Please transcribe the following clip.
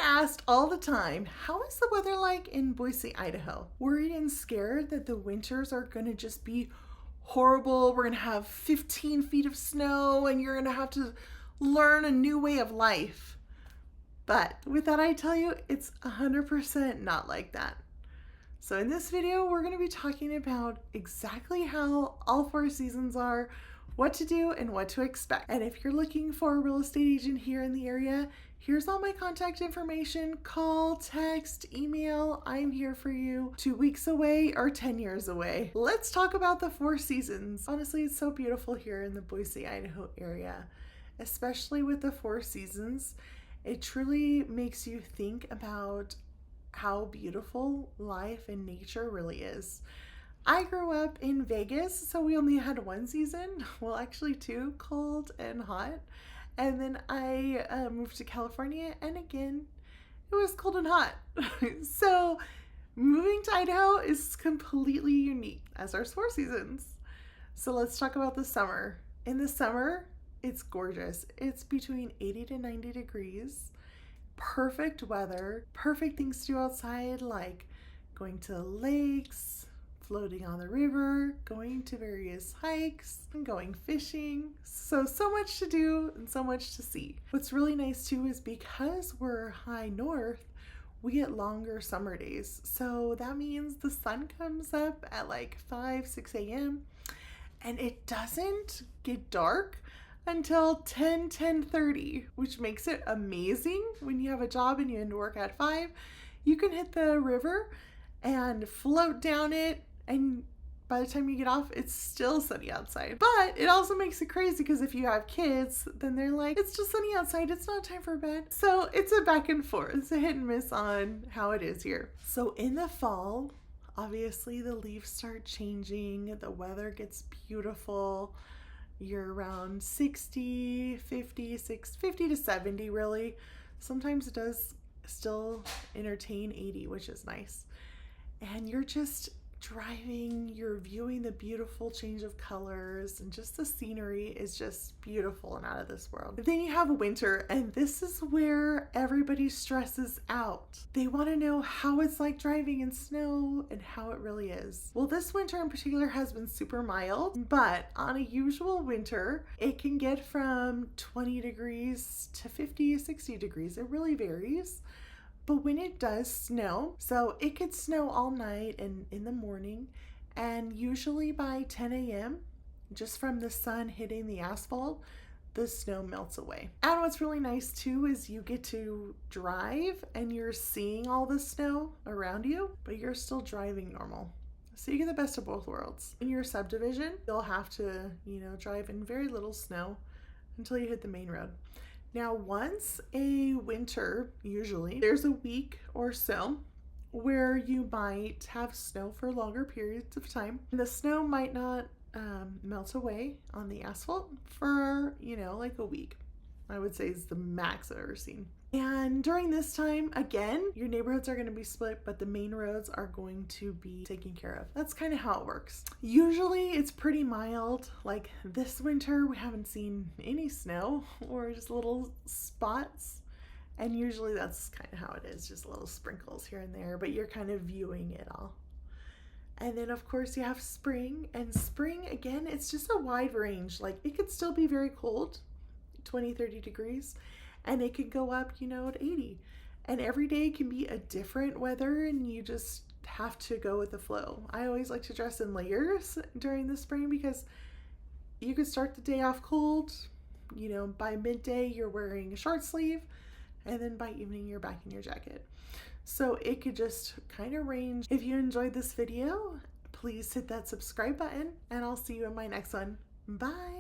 asked all the time, how is the weather like in Boise, Idaho? Worried and scared that the winters are going to just be horrible. We're going to have 15 feet of snow and you're going to have to learn a new way of life. But with that, I tell you, it's 100% not like that. So in this video, we're going to be talking about exactly how all 4 seasons are, what to do and what to expect. And if you're looking for a real estate agent here in the area, here's all my contact information. Call, text, email. I'm here for you 2 weeks away or 10 years away. Let's talk about the 4 seasons. Honestly, it's so beautiful here in the Boise, Idaho area, especially with the 4 seasons. It truly makes you think about how beautiful life and nature really is. I grew up in Vegas, so we only had 1 season, well actually 2, cold and hot. And then I moved to California, and again, it was cold and hot. So moving to Idaho is completely unique as our 4 seasons. So let's talk about the summer. In the summer, it's gorgeous. It's between 80 to 90 degrees. Perfect weather, perfect things to do outside, like going to lakes, floating on the river, going to various hikes, and going fishing. So much to do and so much to see. What's really nice too is because we're high north, we get longer summer days. So that means the sun comes up at like 5, 6 a.m. and it doesn't get dark until 10:30, which makes it amazing. When you have a job and you end work at 5, you can hit the river and float down it, and by the time you get off, it's still sunny outside. But it also makes it crazy because if you have kids, then they're like, it's just sunny outside, it's not time for bed. So it's a back and forth. It's a hit and miss on how it is here. So in the fall, obviously the leaves start changing, the weather gets beautiful. You're around 60, 50 to 70 really. Sometimes it does still entertain 80, which is nice. And you're just driving, you're viewing the beautiful change of colors, and just the scenery is just beautiful and out of this world. But then you have winter, and this is where everybody stresses out. They want to know how it's like driving in snow and how it really is. Well, this winter in particular has been super mild, but on a usual winter, it can get from 20 degrees to 50, 60 degrees. It really varies. But when it does snow, so it could snow all night and in the morning, and usually by 10 a.m., just from the sun hitting the asphalt, the snow melts away. And what's really nice too is you get to drive and you're seeing all the snow around you, but you're still driving normal. So you get the best of both worlds. In your subdivision, you'll have to, drive in very little snow until you hit the main road. Now, once a winter, usually, there's a week or so where you might have snow for longer periods of time. The snow might not melt away on the asphalt for, like a week. I would say is the max I've ever seen. And during this time, again, your neighborhoods are going to be split, but the main roads are going to be taken care of. That's kind of how it works. Usually it's pretty mild. Like this winter, we haven't seen any snow or just little spots. And usually that's kind of how it is, just little sprinkles here and there, but you're kind of viewing it all. And then of course you have spring, and spring, again, it's just a wide range. Like it could still be very cold, 20, 30 degrees, and it could go up, at 80. And every day can be a different weather, and you just have to go with the flow. I always like to dress in layers during the spring because you could start the day off cold, by midday you're wearing a short sleeve, and then by evening you're back in your jacket. So it could just kind of range. If you enjoyed this video, please hit that subscribe button, and I'll see you in my next one. Bye.